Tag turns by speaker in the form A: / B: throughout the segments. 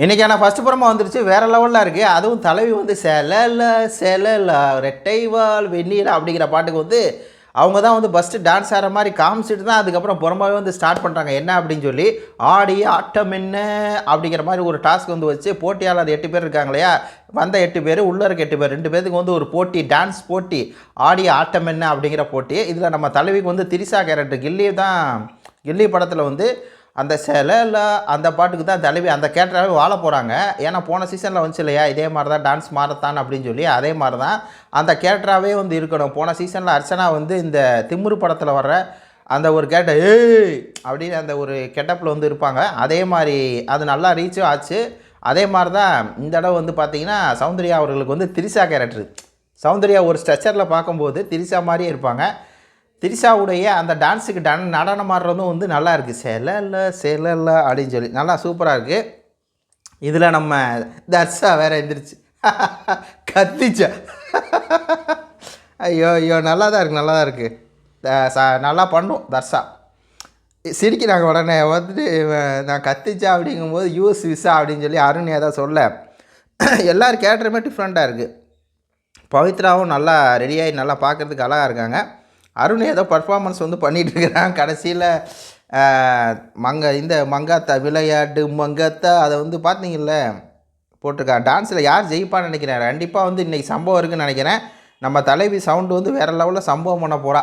A: இன்றைக்கான ஃபஸ்ட்டு புறமா வந்துருச்சு, வேறு லெவலில் இருக்குது. அதுவும் தலைவி வந்து செலல செலல ரெட்டைவால் வெந்நீர் அப்படிங்கிற பாட்டுக்கு வந்து அவங்க தான் வந்து ஃபஸ்ட்டு டான்ஸ் ஆடுற மாதிரி காமிச்சிட்டு தான் அதுக்கப்புறம் புறமாவே வந்து ஸ்டார்ட் பண்ணுறாங்க. என்ன அப்படின்னு சொல்லி ஆடி ஆட்டம் என்ன அப்படிங்கிற மாதிரி ஒரு டாஸ்க் வந்து வச்சு போட்டியாளர் 8 பேர் இருக்காங்க இல்லையா, வந்த 8 பேர் உள்ளே இருக்க 8 பேர் 2 பேருக்கு வந்து ஒரு போட்டி, டான்ஸ் போட்டி, ஆடி ஆட்டம் என்ன அப்படிங்கிற போட்டி. இதில் நம்ம தலைவிக்கு வந்து திரிசா கேரக்டர் கில்லி படத்தில் வந்து அந்த செலல அந்த பாட்டுக்கு தான் தலைவி அந்த கேரக்டராகவே வாழ போகிறாங்க. ஏன்னா போன சீசனில் வந்துச்சு இல்லையா, இதே மாதிரி தான் டான்ஸ் மாரத்தான் அப்படின்னு சொல்லி, அதே மாதிரி தான் அந்த கேரக்டராகவே வந்து இருக்கணும். போன சீசனில் அர்ச்சனா வந்து இந்த திமிரு படத்தில் வர்ற அந்த ஒரு கேரக்டர் ஏய் அப்படின்னு அந்த ஒரு கெட்டப்பில் வந்து இருப்பாங்க. அதே மாதிரி அது நல்லா ரீச்சும் ஆச்சு. அதே மாதிரி தான் இந்த தடவை வந்து பார்த்திங்கன்னா சௌந்தர்யா அவர்களுக்கு வந்து திரிசா கேரக்டர். சௌந்தர்யா ஒரு ஸ்ட்ரக்சரில் பார்க்கும்போது திரிசா மாதிரியே இருப்பாங்க. திரிஷாவுடைய அந்த டான்ஸுக்கு நடனம் ஆடுறதும் வந்து நல்லா இருக்குது. செலல அப்படின்னு சொல்லி நல்லா சூப்பராக இருக்குது. இதில் நம்ம தர்ஷா வேறு எழுந்திரிச்சு கத்திச்சா. ஐயோ நல்லா தான் இருக்குது. நல்லா பண்ணும் தர்ஷா. சிரிக்கிறாங்க உடனே வந்துட்டு நான் கத்திச்சா அப்படிங்கும்போது யூஸ் விசா அப்படின்னு சொல்லி அருண் ஏதாவது சொல்ல. எல்லோரும் கேரக்டருமே டிஃப்ரெண்ட்டாக இருக்குது. பவித்ராவும் நல்லா ரெடியாகி நல்லா பார்க்குறதுக்கு அழகாக இருக்காங்க. அருண் ஏதோ பர்ஃபார்மன்ஸ் வந்து பண்ணிகிட்ருக்கிறான். கடைசியில் இந்த மங்காத்தா விளையாட்டு மங்காத்தா அதை வந்து பார்த்தீங்கல்ல போட்டிருக்கான். டான்ஸில் யார் ஜெயிப்பான்னு நினைக்கிறேன். கண்டிப்பாக வந்து இன்றைக்கி சம்பவம் இருக்குதுன்னு நினைக்கிறேன். நம்ம தலைவி சவுண்டு வந்து வேறு லெவலில் சம்பவம் பண்ண போகிறா.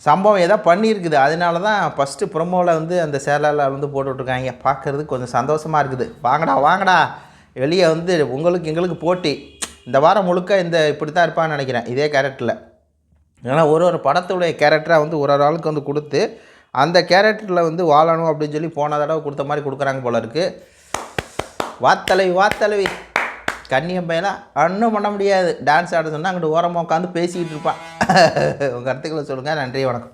A: சம்பவம் ஏதோ பண்ணியிருக்குது. அதனால தான் ஃபஸ்ட்டு ப்ரொமோவில் வந்து அந்த சேலால் வந்து போட்டுட்ருக்காங்க. பார்க்குறதுக்கு கொஞ்சம் சந்தோஷமாக இருக்குது. வாங்கடா வெளியே வந்து எங்களுக்கு போட்டி. இந்த வாரம் முழுக்க இப்படி தான் இருப்பான்னு நினைக்கிறேன் இதே கேரக்டரில். ஏன்னா ஒரு படத்துடைய கேரக்டராக வந்து ஒரு ஆளுக்கு வந்து கொடுத்து அந்த கேரக்டரில் வந்து வாழணும் அப்படின்னு சொல்லி போன தடவை கொடுத்த மாதிரி கொடுக்குறாங்க போல இருக்குது. வாத்தலைவி கண்ணியம் பையலாம் ஒன்றும் பண்ண முடியாது. டான்ஸ் ஆட சொன்னால் அங்கிட்டு ஓரமாக உட்காந்து பேசிக்கிட்டு இருப்பான். உங்கள் கருத்துக்களை சொல்லுங்கள். நன்றி, வணக்கம்.